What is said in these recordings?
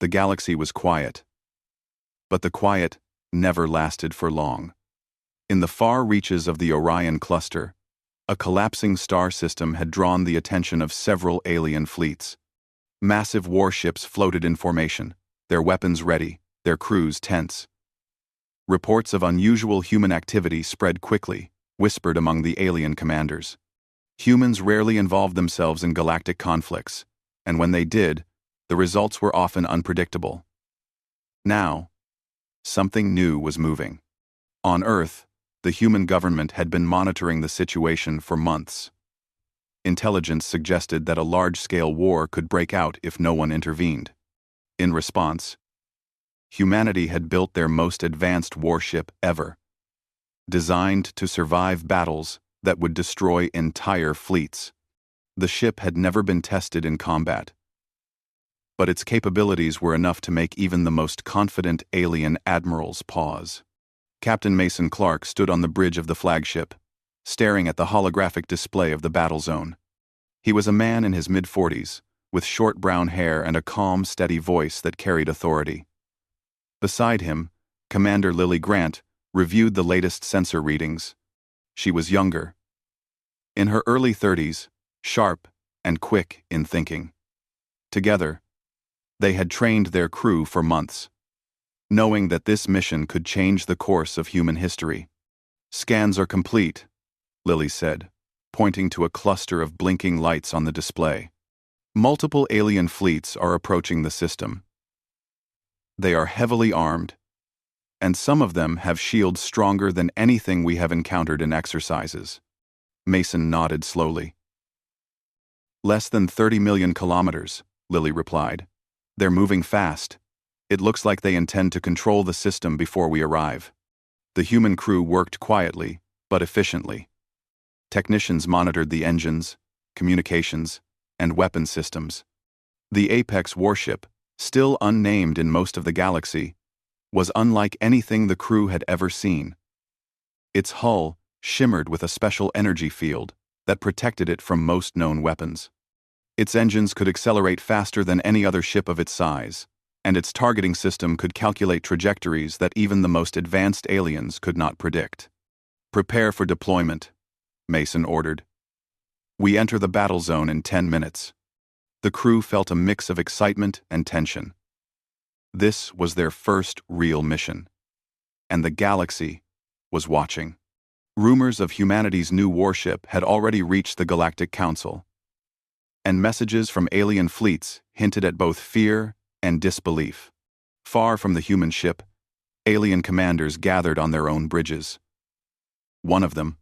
The galaxy was quiet. But the quiet never lasted for long. In the far reaches of the Orion cluster, a collapsing star system had drawn the attention of several alien fleets. Massive warships floated in formation, their weapons ready, their crews tense. Reports of unusual human activity spread quickly, whispered among the alien commanders. Humans rarely involved themselves in galactic conflicts, and when they did, the results were often unpredictable. Now, something new was moving. On Earth, the human government had been monitoring the situation for months. Intelligence suggested that a large-scale war could break out if no one intervened. In response, humanity had built their most advanced warship ever, designed to survive battles that would destroy entire fleets. The ship had never been tested in combat, but its capabilities were enough to make even the most confident alien admirals pause. Captain Mason Clark stood on the bridge of the flagship, staring at the holographic display of the Battlezone. He was a man in his mid-40s, with short brown hair and a calm, steady voice that carried authority. Beside him, Commander Lily Grant reviewed the latest sensor readings. She was younger, in her early 30s, sharp and quick in thinking. Together, they had trained their crew for months, knowing that this mission could change the course of human history. "Scans are complete," Lily said, pointing to a cluster of blinking lights on the display. "Multiple alien fleets are approaching the system. They are heavily armed, and some of them have shields stronger than anything we have encountered in exercises." Mason nodded slowly. "Less than 30 million kilometers," Lily replied. "They're moving fast. It looks like they intend to control the system before we arrive." The human crew worked quietly, but efficiently. Technicians monitored the engines, communications, and weapon systems. The Apex warship, still unnamed in most of the galaxy, was unlike anything the crew had ever seen. Its hull shimmered with a special energy field that protected it from most known weapons. Its engines could accelerate faster than any other ship of its size, and its targeting system could calculate trajectories that even the most advanced aliens could not predict. "Prepare for deployment," Mason ordered. "We enter the battle zone in 10 minutes. The crew felt a mix of excitement and tension. This was their first real mission, and the galaxy was watching. Rumors of humanity's new warship had already reached the Galactic Council, and messages from alien fleets hinted at both fear and disbelief. Far from the human ship, alien commanders gathered on their own bridges. One of them,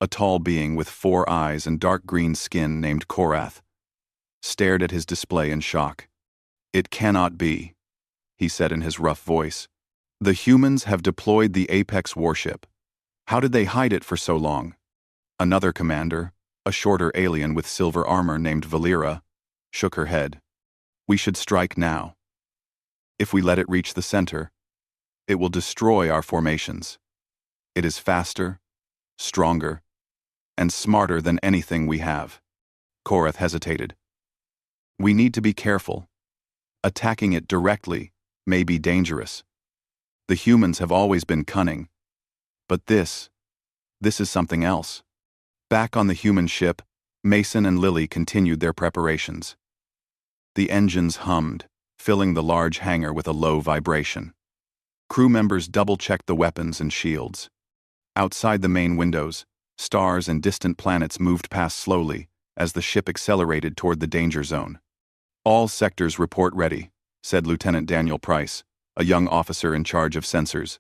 a tall being with 4 eyes and dark green skin named Korath, stared at his display in shock. "It cannot be," he said in his rough voice. "The humans have deployed the Apex warship. How did they hide it for so long?" Another commander, a shorter alien with silver armor named Valera, shook her head. "We should strike now. If we let it reach the center, it will destroy our formations. It is faster, stronger, and smarter than anything we have." Korath hesitated. "We need to be careful. Attacking it directly may be dangerous. The humans have always been cunning, but this is something else." Back on the human ship, Mason and Lily continued their preparations. The engines hummed, filling the large hangar with a low vibration. Crew members double-checked the weapons and shields. Outside the main windows, stars and distant planets moved past slowly as the ship accelerated toward the danger zone. "All sectors report ready," said Lieutenant Daniel Price, a young officer in charge of sensors.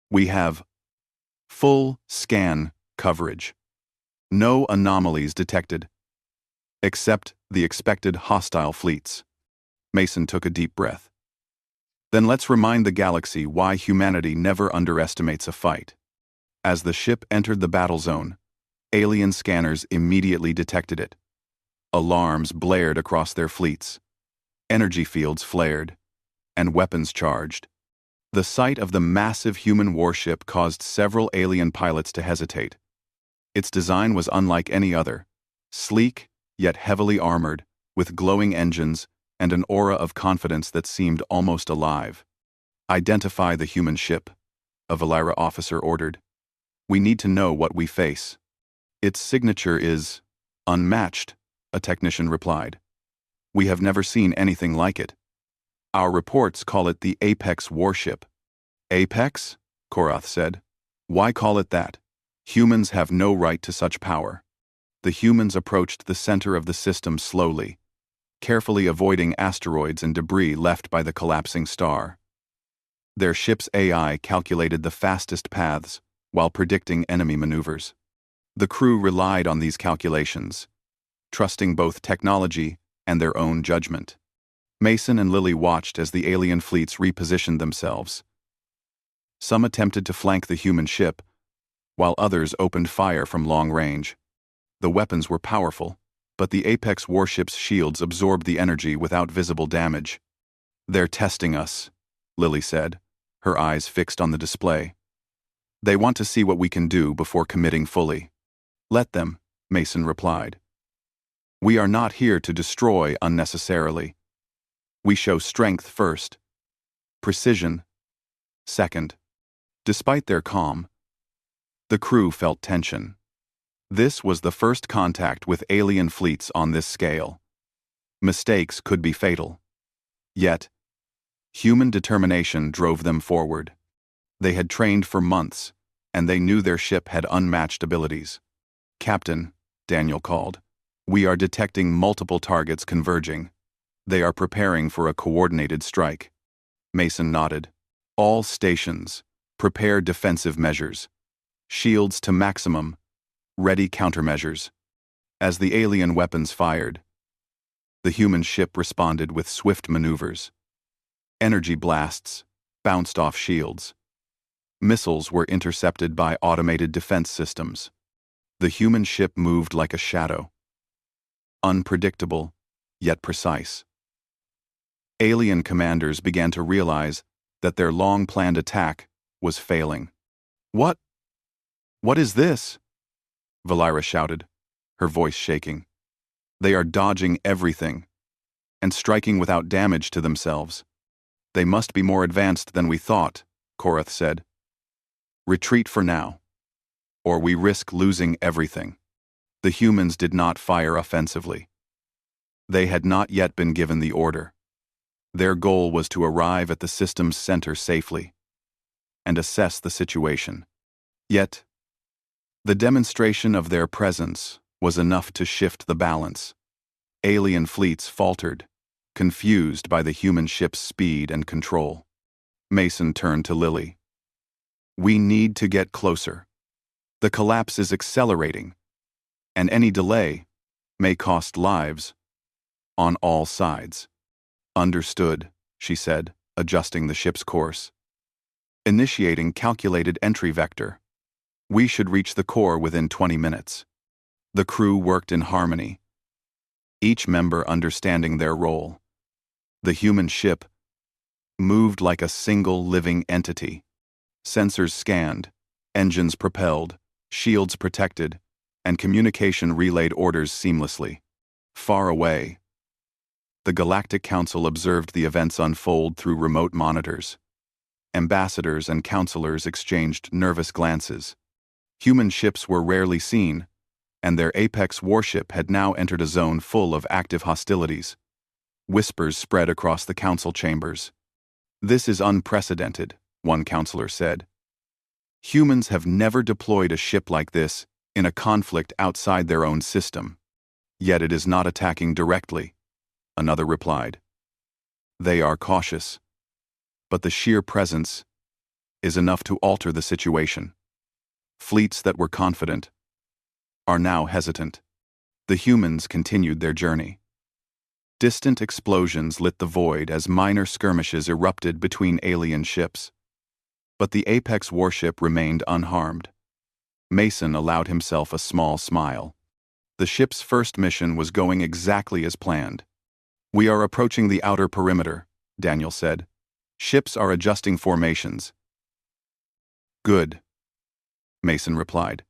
"We have full scan coverage. No anomalies detected, except the expected hostile fleets." Mason took a deep breath. "Then let's remind the galaxy why humanity never underestimates a fight." As the ship entered the battle zone, alien scanners immediately detected it. Alarms blared across their fleets. Energy fields flared, and weapons charged. The sight of the massive human warship caused several alien pilots to hesitate. Its design was unlike any other, sleek yet heavily armored, with glowing engines, and an aura of confidence that seemed almost alive. "Identify the human ship," a Valera officer ordered. "We need to know what we face." "Its signature is unmatched," a technician replied. "We have never seen anything like it. Our reports call it the Apex Warship." "Apex?" Korath said. "Why call it that? Humans have no right to such power." The humans approached the center of the system slowly, carefully avoiding asteroids and debris left by the collapsing star. Their ship's AI calculated the fastest paths while predicting enemy maneuvers. The crew relied on these calculations, trusting both technology and their own judgment. Mason and Lily watched as the alien fleets repositioned themselves. Some attempted to flank the human ship, while others opened fire from long range. The weapons were powerful, but the Apex warship's shields absorbed the energy without visible damage. "They're testing us," Lily said, her eyes fixed on the display. "They want to see what we can do before committing fully." "Let them," Mason replied. "We are not here to destroy unnecessarily. We show strength first, precision second." Despite their calm, the crew felt tension. This was the first contact with alien fleets on this scale. Mistakes could be fatal. Yet, human determination drove them forward. They had trained for months, and they knew their ship had unmatched abilities. "Captain," Daniel called, "we are detecting multiple targets converging. They are preparing for a coordinated strike." Mason nodded. "All stations, prepare defensive measures. Shields to maximum. Ready countermeasures." As the alien weapons fired, the human ship responded with swift maneuvers. Energy blasts bounced off shields. Missiles were intercepted by automated defense systems. The human ship moved like a shadow. Unpredictable, yet precise. Alien commanders began to realize that their long-planned attack was failing. What is this?" Valera shouted, her voice shaking. "They are dodging everything and striking without damage to themselves. They must be more advanced than we thought," Korath said. "Retreat for now, or we risk losing everything." The humans did not fire offensively. They had not yet been given the order. Their goal was to arrive at the system's center safely and assess the situation. Yet, the demonstration of their presence was enough to shift the balance. Alien fleets faltered, confused by the human ship's speed and control. Mason turned to Lily. "We need to get closer. The collapse is accelerating, and any delay may cost lives on all sides." "Understood," she said, adjusting the ship's course. "Initiating calculated entry vector. We should reach the core within 20 minutes." The crew worked in harmony, each member understanding their role. The human ship moved like a single living entity. Sensors scanned, engines propelled, shields protected, and communication relayed orders seamlessly. Far away, the Galactic Council observed the events unfold through remote monitors. Ambassadors and counselors exchanged nervous glances. Human ships were rarely seen, and their Apex warship had now entered a zone full of active hostilities. Whispers spread across the council chambers. "This is unprecedented," one counselor said. "Humans have never deployed a ship like this in a conflict outside their own system. Yet it is not attacking directly," another replied. "They are cautious, but the sheer presence is enough to alter the situation. Fleets that were confident are now hesitant." The humans continued their journey. Distant explosions lit the void as minor skirmishes erupted between alien ships. But the Apex warship remained unharmed. Mason allowed himself a small smile. The ship's first mission was going exactly as planned. "We are approaching the outer perimeter," Daniel said. "Ships are adjusting formations." "Good," Mason replied.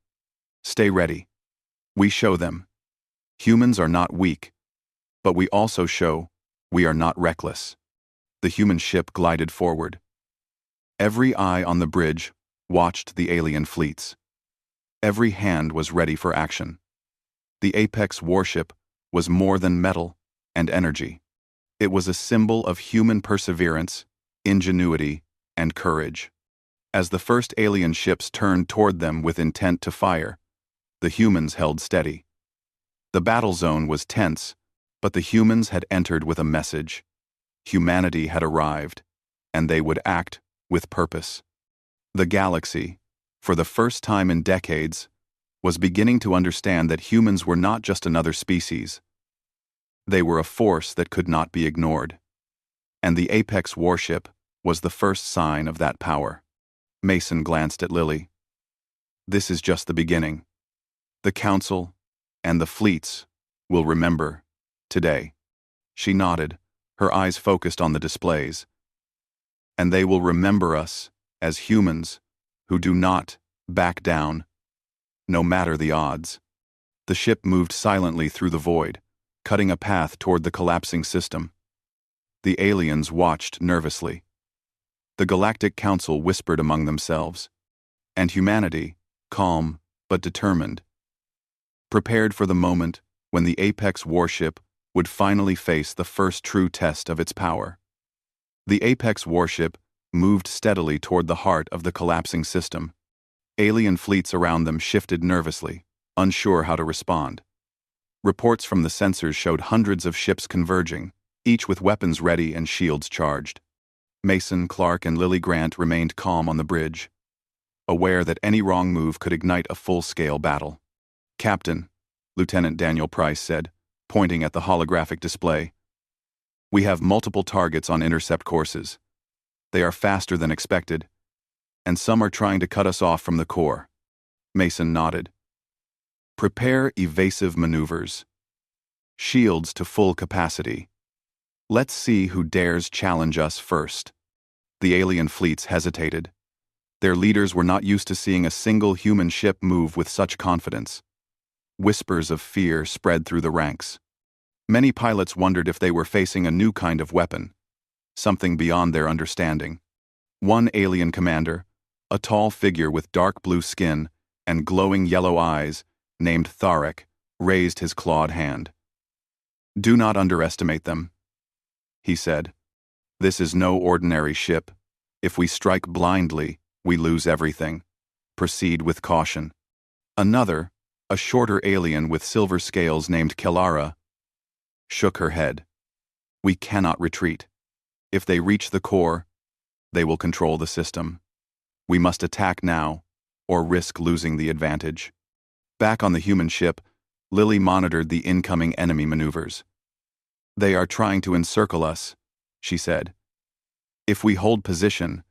"Stay ready. We show them. Humans are not weak, but we also show We are not reckless. The human ship glided forward. Every eye on the bridge watched the alien fleets. Every hand was ready for action. The apex warship was more than metal and energy. It was a symbol of human perseverance, ingenuity, and courage. As the first alien ships turned toward them with intent to fire, the humans held steady. The battle zone was tense, but the humans had entered with a message. Humanity had arrived, and they would act with purpose. The galaxy, for the first time in decades, was beginning to understand that humans were not just another species. They were a force that could not be ignored. And the apex warship was the first sign of that power. Mason glanced at Lily. This is just the beginning. The Council and the fleets will remember today. She nodded, her eyes focused on the displays. And they will remember us as humans who do not back down, no matter the odds. The ship moved silently through the void, cutting a path toward the collapsing system. The aliens watched nervously. The Galactic Council whispered among themselves, and humanity, calm but determined, prepared for the moment when the apex warship would finally face the first true test of its power. The apex warship moved steadily toward the heart of the collapsing system. Alien fleets around them shifted nervously, unsure how to respond. Reports from the sensors showed hundreds of ships converging, each with weapons ready and shields charged. Mason, Clark, and Lily Grant remained calm on the bridge, aware that any wrong move could ignite a full-scale battle. "Captain," Lieutenant Daniel Price said, pointing at the holographic display, "we have multiple targets on intercept courses. They are faster than expected, and some are trying to cut us off from the core." Mason nodded. "Prepare evasive maneuvers. Shields to full capacity. Let's see who dares challenge us first." The alien fleets hesitated. Their leaders were not used to seeing a single human ship move with such confidence. Whispers of fear spread through the ranks. Many pilots wondered if they were facing a new kind of weapon, something beyond their understanding. One alien commander, a tall figure with dark blue skin and glowing yellow eyes, named Tharek, raised his clawed hand. "Do not underestimate them," he said. "This is no ordinary ship. If we strike blindly, we lose everything. Proceed with caution." Another, a shorter alien with silver scales named Kelara, shook her head. "We cannot retreat. If they reach the core, they will control the system. We must attack now, or risk losing the advantage." Back on the human ship, Lily monitored the incoming enemy maneuvers. "They are trying to encircle us," she said. "If we hold position,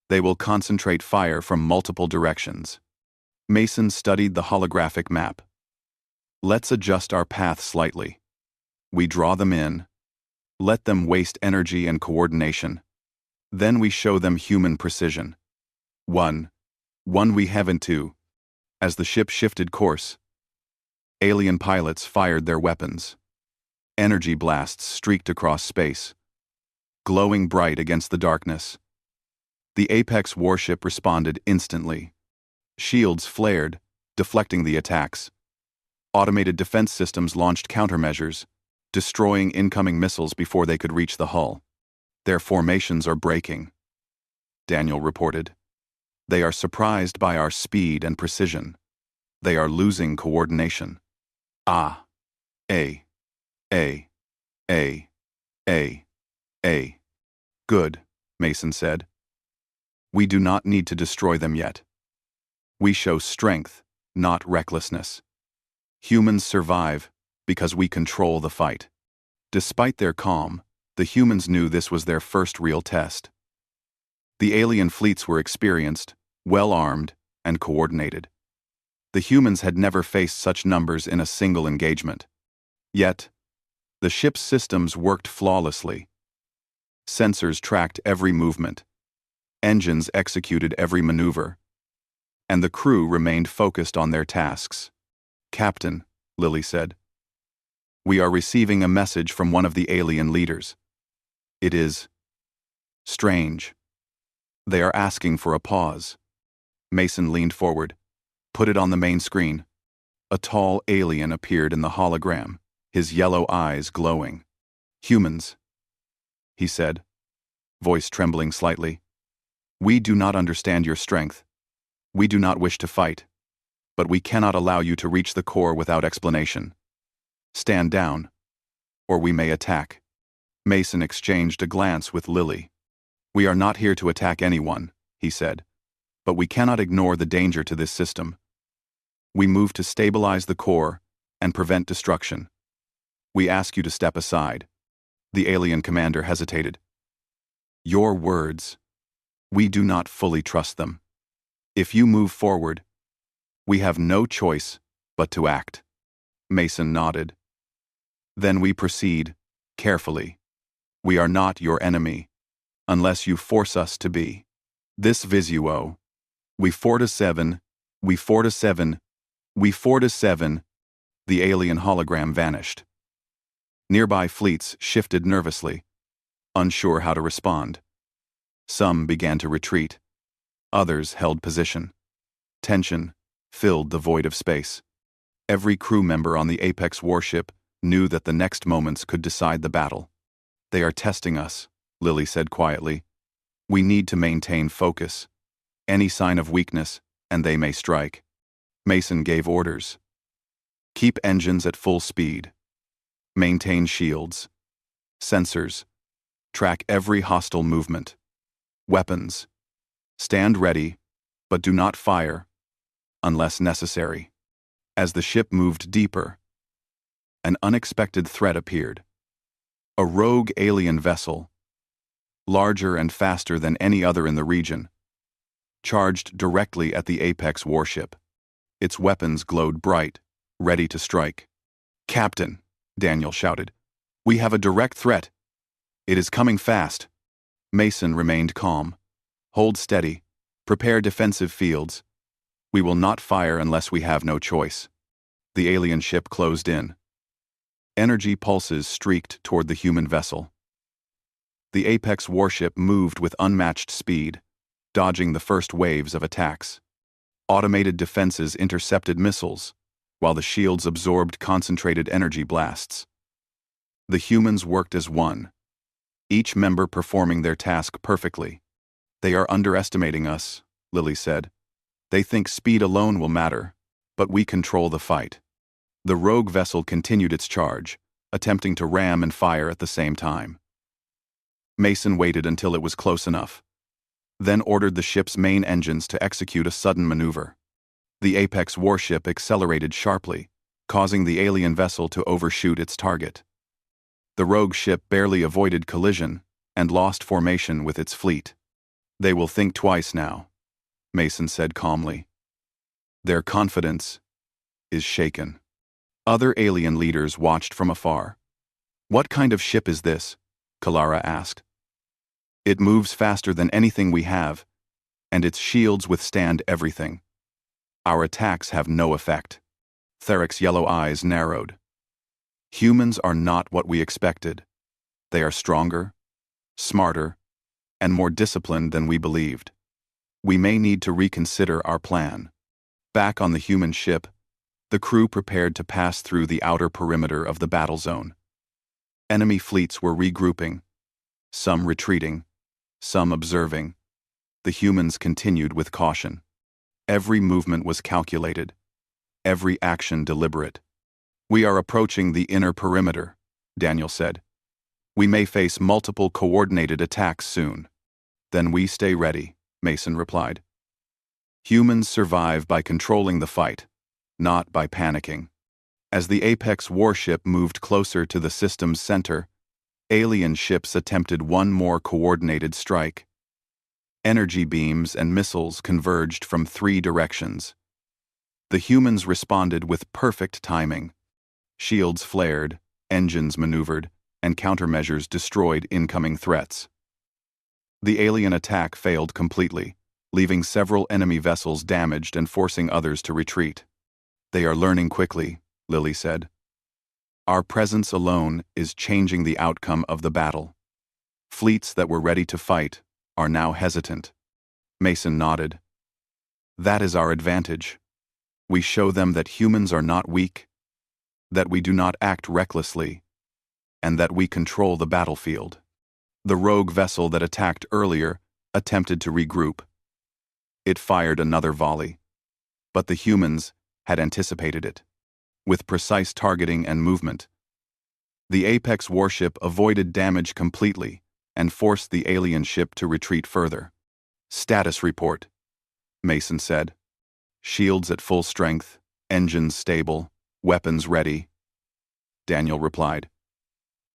they will concentrate fire from multiple directions." Mason studied the holographic map. "Let's adjust our path slightly. We draw them in. Let them waste energy and coordination. Then we show them human precision. One we haven't two." As the ship shifted course, alien pilots fired their weapons. Energy blasts streaked across space, glowing bright against the darkness. The apex warship responded instantly. Shields flared, deflecting the attacks. Automated defense systems launched countermeasures, destroying incoming missiles before they could reach the hull. "Their formations are breaking," Daniel reported. "They are surprised by our speed and precision. They are losing coordination." "Ah. A. A. A. A. A. Good," Mason said. "We do not need to destroy them yet. We show strength, not recklessness. Humans survive because we control the fight." Despite their calm, the humans knew this was their first real test. The alien fleets were experienced, well-armed, and coordinated. The humans had never faced such numbers in a single engagement. Yet, the ship's systems worked flawlessly. Sensors tracked every movement. Engines executed every maneuver. And the crew remained focused on their tasks. "Captain," Lily said, "we are receiving a message from one of the alien leaders. It is strange. They are asking for a pause. Mason leaned forward. Put it on the main screen. A tall alien appeared in the hologram, his yellow eyes glowing. Humans, he said, voice trembling slightly. We do not understand your strength. We do not wish to fight. But we cannot allow you to reach the core without explanation. Stand down, or we may attack. Mason exchanged a glance with Lily. We are not here to attack anyone, he said, but we cannot ignore the danger to this system. We move to stabilize the core and prevent destruction. We ask you to step aside. The alien commander hesitated. Your words. We do not fully trust them. If you move forward, we have no choice but to act. Mason nodded. Then we proceed, carefully. We are not your enemy, unless you force us to be. This visuo. We 4-7, we 4-7, we 4-7. The alien hologram vanished. Nearby fleets shifted nervously, unsure how to respond. Some began to retreat. Others held position. Tension filled the void of space. Every crew member on the Apex warship knew that the next moments could decide the battle. They are testing us, Lily said quietly. We need to maintain focus. Any sign of weakness, and they may strike. Mason gave orders. Keep engines at full speed. Maintain shields. Sensors. Track every hostile movement. Weapons. Stand ready, but do not fire, unless necessary. As the ship moved deeper, an unexpected threat appeared. A rogue alien vessel, larger and faster than any other in the region, charged directly at the Apex warship. Its weapons glowed bright, ready to strike. Captain, Daniel shouted, we have a direct threat. It is coming fast. Mason remained calm. Hold steady. Prepare defensive fields. We will not fire unless we have no choice. The alien ship closed in. Energy pulses streaked toward the human vessel. The Apex warship moved with unmatched speed, dodging the first waves of attacks. Automated defenses intercepted missiles, while the shields absorbed concentrated energy blasts. The humans worked as one, each member performing their task perfectly. They are underestimating us, Lily said. They think speed alone will matter, but we control the fight. The rogue vessel continued its charge, attempting to ram and fire at the same time. Mason waited until it was close enough, then ordered the ship's main engines to execute a sudden maneuver. The Apex warship accelerated sharply, causing the alien vessel to overshoot its target. The rogue ship barely avoided collision and lost formation with its fleet. They will think twice now, Mason said calmly. Their confidence is shaken. Other alien leaders watched from afar. What kind of ship is this? Kalara asked. It moves faster than anything we have, and its shields withstand everything. Our attacks have no effect. Therek's yellow eyes narrowed. Humans are not what we expected. They are stronger, smarter, and more disciplined than we believed. We may need to reconsider our plan. Back on the human ship, the crew prepared to pass through the outer perimeter of the Battlezone. Enemy fleets were regrouping, some retreating, some observing. The humans continued with caution. Every movement was calculated, every action deliberate. We are approaching the inner perimeter, Daniel said. We may face multiple coordinated attacks soon. Then we stay ready, Mason replied. Humans survive by controlling the fight, not by panicking. As the Apex warship moved closer to the system's center, alien ships attempted one more coordinated strike. Energy beams and missiles converged from 3 directions. The humans responded with perfect timing. Shields flared, engines maneuvered, and countermeasures destroyed incoming threats. The alien attack failed completely, leaving several enemy vessels damaged and forcing others to retreat. They are learning quickly, Lily said. Our presence alone is changing the outcome of the battle. Fleets that were ready to fight are now hesitant. Mason nodded. That is our advantage. We show them that humans are not weak, that we do not act recklessly, and that we control the battlefield. The rogue vessel that attacked earlier attempted to regroup. It fired another volley, but the humans had anticipated it. With precise targeting and movement, the Apex warship avoided damage completely and forced the alien ship to retreat further. Status report, Mason said. Shields at full strength, engines stable, weapons ready. Daniel replied.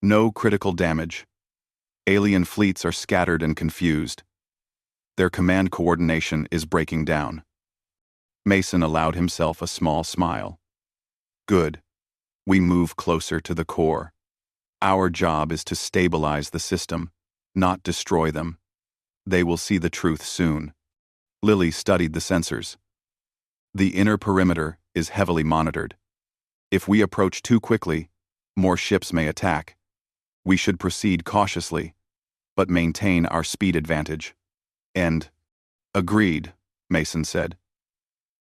No critical damage. Alien fleets are scattered and confused. Their command coordination is breaking down. Mason allowed himself a small smile. Good. We move closer to the core. Our job is to stabilize the system, not destroy them. They will see the truth soon. Lily studied the sensors. The inner perimeter is heavily monitored. If we approach too quickly, more ships may attack. We should proceed cautiously, but maintain our speed advantage. Agreed, Mason said.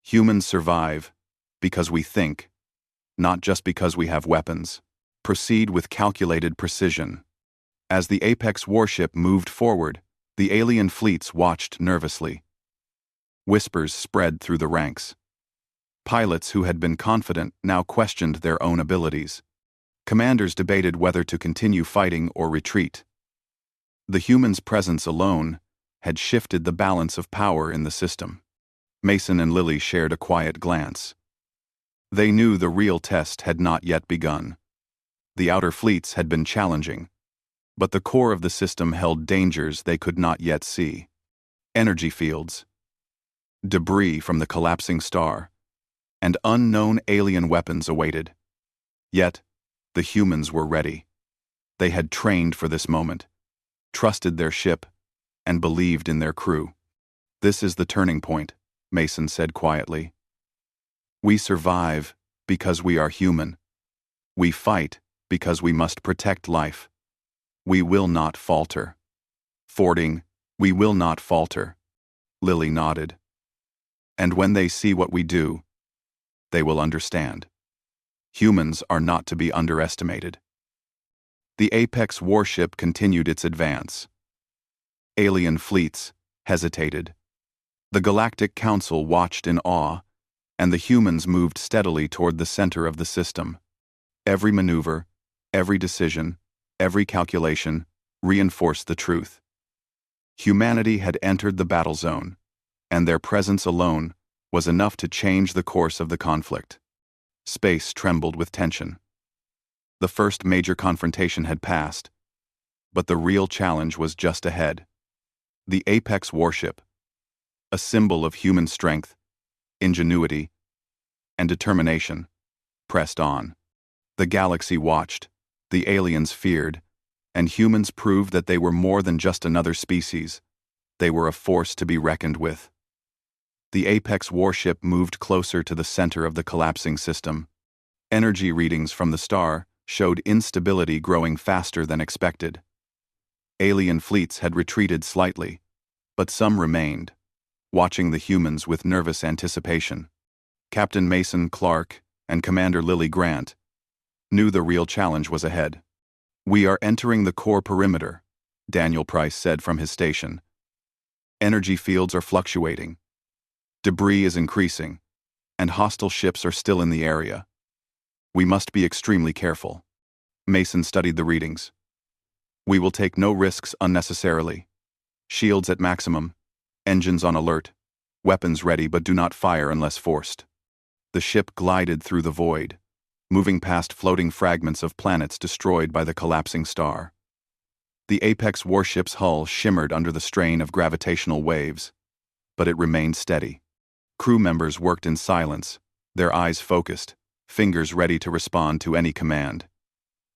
Humans survive because we think, not just because we have weapons. Proceed with calculated precision. As the Apex warship moved forward, the alien fleets watched nervously. Whispers spread through the ranks. Pilots who had been confident now questioned their own abilities. Commanders debated whether to continue fighting or retreat. The humans' presence alone had shifted the balance of power in the system. Mason and Lily shared a quiet glance. They knew the real test had not yet begun. The outer fleets had been challenging, but the core of the system held dangers they could not yet see. Energy fields, debris from the collapsing star, and unknown alien weapons awaited. Yet, the humans were ready. They had trained for this moment, trusted their ship, and believed in their crew. This is the turning point, Mason said quietly. We survive because we are human. We fight because we must protect life. We will not falter. Fording, we will not falter. Lily nodded. And when they see what we do, they will understand. Humans are not to be underestimated. The Apex warship continued its advance. Alien fleets hesitated. The Galactic Council watched in awe, and the humans moved steadily toward the center of the system. Every maneuver, every decision, every calculation reinforced the truth. Humanity had entered the battle zone, and their presence alone was enough to change the course of the conflict. Space trembled with tension. The first major confrontation had passed, but the real challenge was just ahead. The Apex warship, a symbol of human strength, ingenuity, and determination, pressed on. The galaxy watched, the aliens feared, and humans proved that they were more than just another species. They were a force to be reckoned with. The Apex warship moved closer to the center of the collapsing system. Energy readings from the star showed instability growing faster than expected. Alien fleets had retreated slightly, but some remained, watching the humans with nervous anticipation. Captain Mason Clark and Commander Lily Grant knew the real challenge was ahead. We are entering the core perimeter, Daniel Price said from his station. Energy fields are fluctuating. Debris is increasing, and hostile ships are still in the area. We must be extremely careful. Mason studied the readings. We will take no risks unnecessarily. Shields at maximum, engines on alert, weapons ready but do not fire unless forced. The ship glided through the void, moving past floating fragments of planets destroyed by the collapsing star. The Apex warship's hull shimmered under the strain of gravitational waves, but it remained steady. Crew members worked in silence, their eyes focused, fingers ready to respond to any command.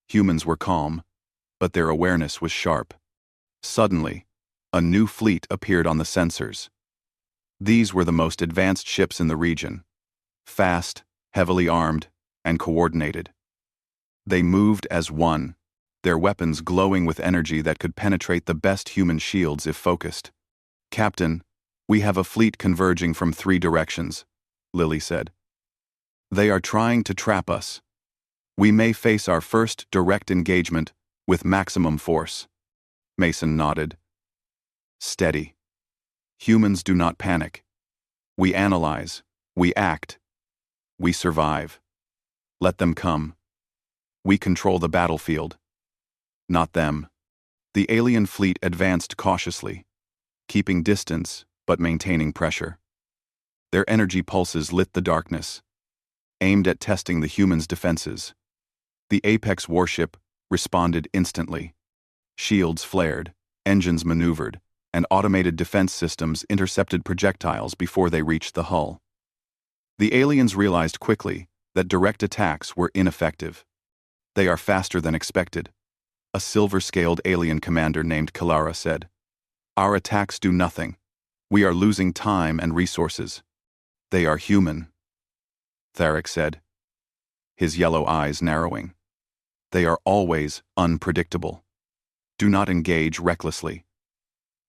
Humans were calm, but their awareness was sharp. Suddenly, a new fleet appeared on the sensors. These were the most advanced ships in the region, fast, heavily armed, and coordinated. They moved as one, their weapons glowing with energy that could penetrate the best human shields if focused. "Captain, we have a fleet converging from 3 directions," Lily said. "They are trying to trap us. We may face our first direct engagement with maximum force." Mason nodded. "Steady. Humans do not panic. We analyze. We act. We survive. Let them come. We control the battlefield. Not them." The alien fleet advanced cautiously, keeping distance but maintaining pressure. Their energy pulses lit the darkness, aimed at testing the humans' defenses. The Apex warship responded instantly. Shields flared, engines maneuvered, and automated defense systems intercepted projectiles before they reached the hull. The aliens realized quickly that direct attacks were ineffective. "They are faster than expected," a silver-scaled alien commander named Kalara said. "Our attacks do nothing. We are losing time and resources." "They are human," Tharic said, his yellow eyes narrowing. "They are always unpredictable. Do not engage recklessly.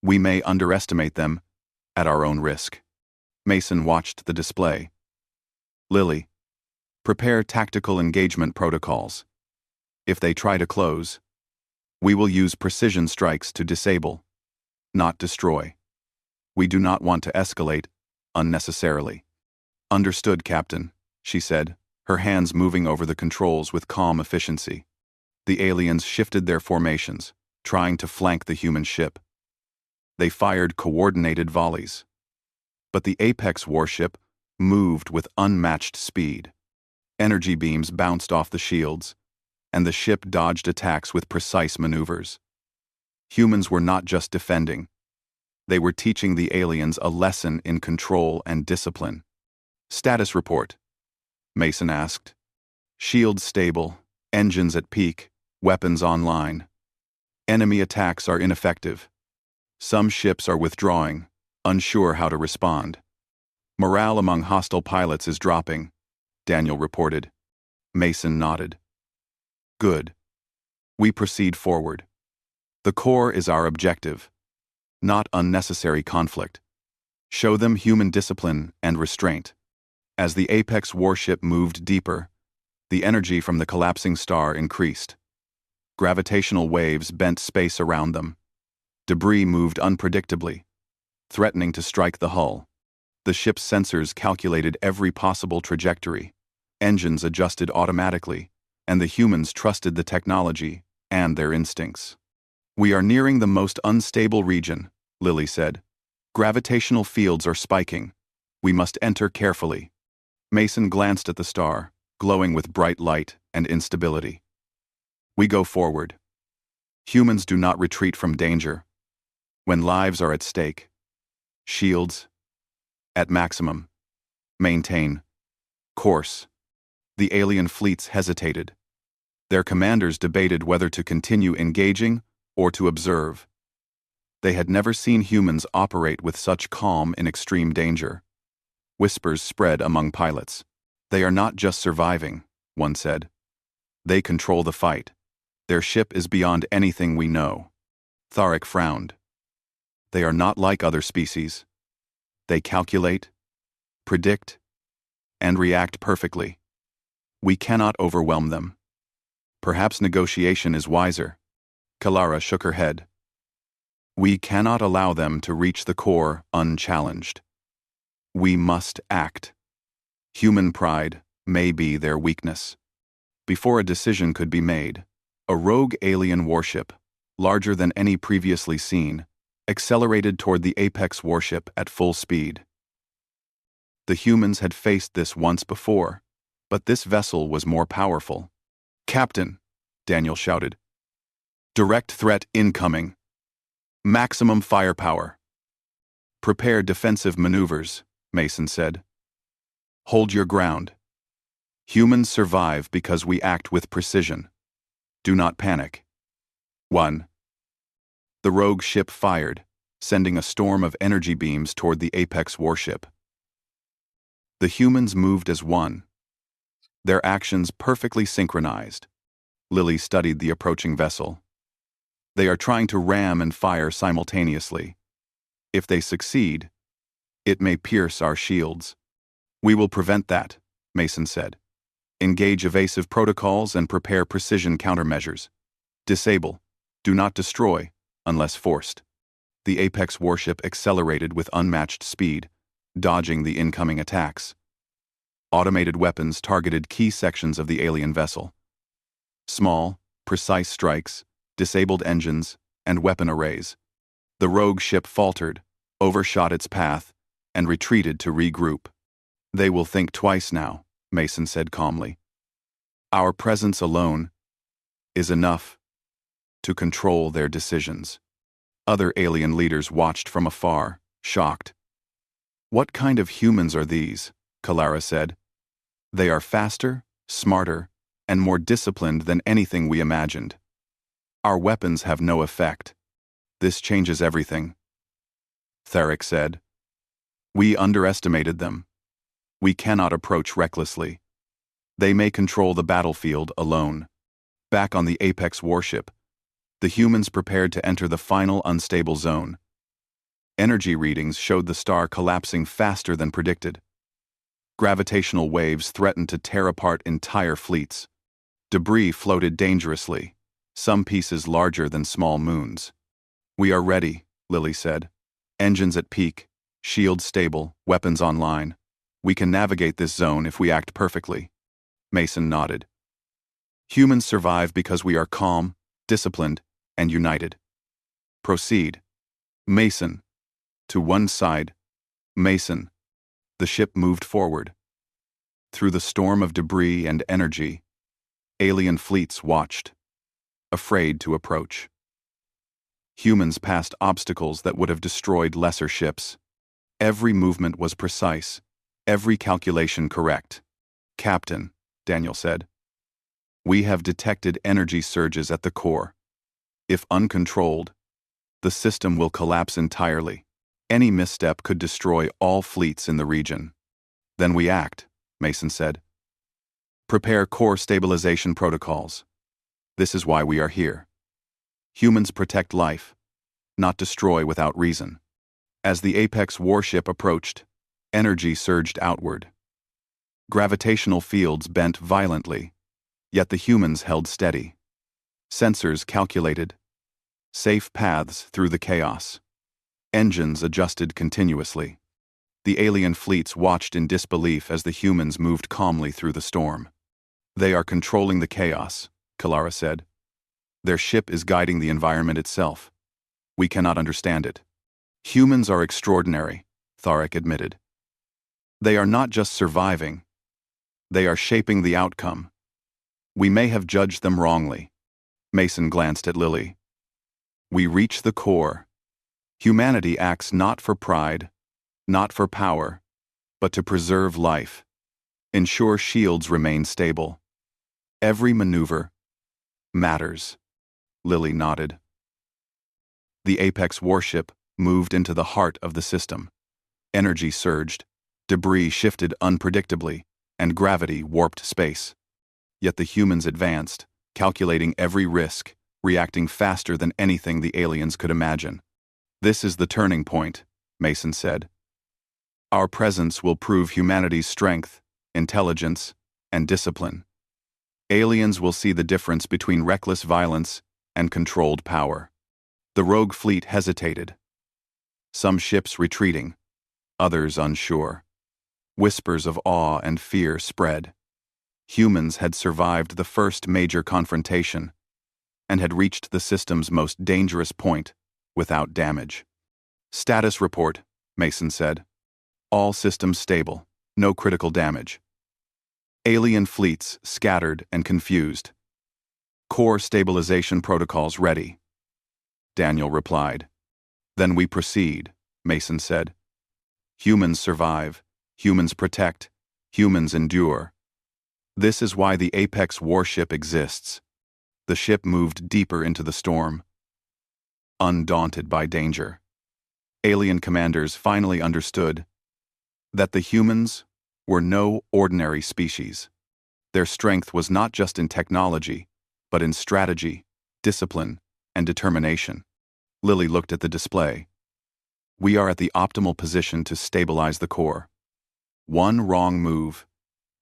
We may underestimate them at our own risk." Mason watched the display. "Lily, prepare tactical engagement protocols. If they try to close, we will use precision strikes to disable, not destroy. We do not want to escalate unnecessarily." "Understood, Captain," she said, her hands moving over the controls with calm efficiency. The aliens shifted their formations, trying to flank the human ship. They fired coordinated volleys. But the Apex warship moved with unmatched speed. Energy beams bounced off the shields, and the ship dodged attacks with precise maneuvers. Humans were not just defending. They were teaching the aliens a lesson in control and discipline. "Status report," Mason asked. "Shields stable, engines at peak, weapons online. Enemy attacks are ineffective. Some ships are withdrawing, unsure how to respond. Morale among hostile pilots is dropping," Daniel reported. Mason nodded. "Good. We proceed forward. The core is our objective, not unnecessary conflict. Show them human discipline and restraint." As the Apex warship moved deeper, the energy from the collapsing star increased. Gravitational waves bent space around them. Debris moved unpredictably, threatening to strike the hull. The ship's sensors calculated every possible trajectory. Engines adjusted automatically, and the humans trusted the technology and their instincts. "We are nearing the most unstable region," Lily said. "Gravitational fields are spiking. We must enter carefully." Mason glanced at the star, glowing with bright light and instability. "We go forward. Humans do not retreat from danger. When lives are at stake, shields at maximum. Maintain course." The alien fleets hesitated. Their commanders debated whether to continue engaging or to observe. They had never seen humans operate with such calm in extreme danger. Whispers spread among pilots. "They are not just surviving," one said. "They control the fight. Their ship is beyond anything we know." Tharic frowned. "They are not like other species. They calculate, predict, and react perfectly. We cannot overwhelm them. Perhaps negotiation is wiser." Kalara shook her head. "We cannot allow them to reach the core unchallenged. We must act. Human pride may be their weakness." Before a decision could be made, a rogue alien warship, larger than any previously seen, accelerated toward the Apex warship at full speed. The humans had faced this once before, but this vessel was more powerful. "Captain," Daniel shouted. "Direct threat incoming. Maximum firepower." "Prepare defensive maneuvers," Mason said. "Hold your ground. Humans survive because we act with precision. Do not panic." 1. The rogue ship fired, sending a storm of energy beams toward the Apex warship. The humans moved as one, their actions perfectly synchronized. Lily studied the approaching vessel. They are trying to ram and fire simultaneously. If they succeed, it may pierce our shields. We will prevent that, Mason said. Engage evasive protocols and prepare precision countermeasures. Disable. Do not destroy, unless forced. The Apex warship accelerated with unmatched speed, dodging the incoming attacks. Automated weapons targeted key sections of the alien vessel. Small, precise strikes, disabled engines, and weapon arrays. The rogue ship faltered, overshot its path, and retreated to regroup. They will think twice now, Mason said calmly. Our presence alone is enough to control their decisions. Other alien leaders watched from afar, shocked. What kind of humans are these? Kalara said. They are faster, smarter, and more disciplined than anything we imagined. Our weapons have no effect. This changes everything. Theric said. We underestimated them. We cannot approach recklessly. They may control the battlefield alone. Back on the Apex warship, the humans prepared to enter the final unstable zone. Energy readings showed the star collapsing faster than predicted. Gravitational waves threatened to tear apart entire fleets. Debris floated dangerously, some pieces larger than small moons. We are ready, Lily said. Engines at peak, shields stable, weapons online. We can navigate this zone if we act perfectly. Mason nodded. Humans survive because we are calm, disciplined, and united. Proceed. Mason. To one side. Mason. The ship moved forward. Through the storm of debris and energy, alien fleets watched, afraid to approach. Humans passed obstacles that would have destroyed lesser ships. Every movement was precise, every calculation correct. Captain, Daniel said, we have detected energy surges at the core. If uncontrolled, the system will collapse entirely. Any misstep could destroy all fleets in the region. Then we act, Mason said. Prepare core stabilization protocols. This is why we are here. Humans protect life, not destroy without reason. As the Apex warship approached, energy surged outward. Gravitational fields bent violently, yet the humans held steady. Sensors calculated safe paths through the chaos. Engines adjusted continuously. The alien fleets watched in disbelief as the humans moved calmly through the storm. They are controlling the chaos, Kalara said. Their ship is guiding the environment itself. We cannot understand it. Humans are extraordinary, Tharic admitted. They are not just surviving. They are shaping the outcome. We may have judged them wrongly. Mason glanced at Lily. We reach the core. Humanity acts not for pride, not for power, but to preserve life. Ensure shields remain stable. Every maneuver matters. Lily nodded. The Apex warship moved into the heart of the system. Energy surged, debris shifted unpredictably, and gravity warped space. Yet the humans advanced, calculating every risk, reacting faster than anything the aliens could imagine. This is the turning point, Mason said. Our presence will prove humanity's strength, intelligence, and discipline. Aliens will see the difference between reckless violence and controlled power. The rogue fleet hesitated. Some ships retreating, others unsure. Whispers of awe and fear spread. Humans had survived the first major confrontation and had reached the system's most dangerous point without damage. Status report, Mason said. All systems stable, no critical damage. Alien fleets scattered and confused. Core stabilization protocols ready. Daniel replied. Then we proceed, Mason said. Humans survive, humans protect, humans endure. This is why the Apex warship exists. The ship moved deeper into the storm, undaunted by danger. Alien commanders finally understood that the humans were no ordinary species. Their strength was not just in technology, but in strategy, discipline, and determination. Lily looked at the display. We are at the optimal position to stabilize the core. One wrong move,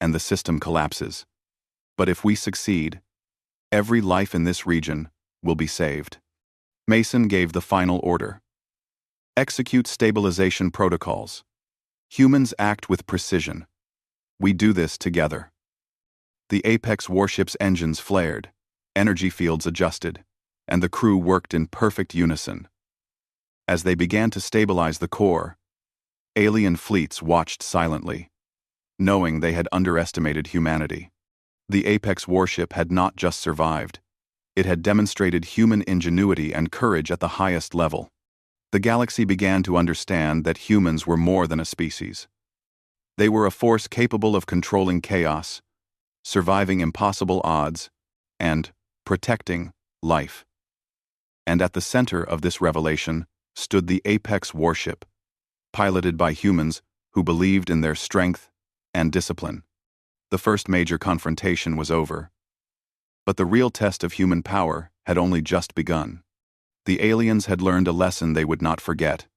and the system collapses. But if we succeed, every life in this region will be saved. Mason gave the final order. Execute stabilization protocols. Humans act with precision. We do this together. The Apex warship's engines flared, energy fields adjusted, and the crew worked in perfect unison. As they began to stabilize the core, alien fleets watched silently, knowing they had underestimated humanity. The Apex warship had not just survived, it had demonstrated human ingenuity and courage at the highest level. The galaxy began to understand that humans were more than a species. They were a force capable of controlling chaos, surviving impossible odds, and protecting life. And at the center of this revelation stood the Apex warship, piloted by humans who believed in their strength and discipline. The first major confrontation was over. But the real test of human power had only just begun. The aliens had learned a lesson they would not forget.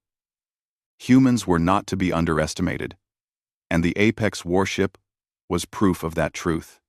Humans were not to be underestimated, and the Apex warship was proof of that truth.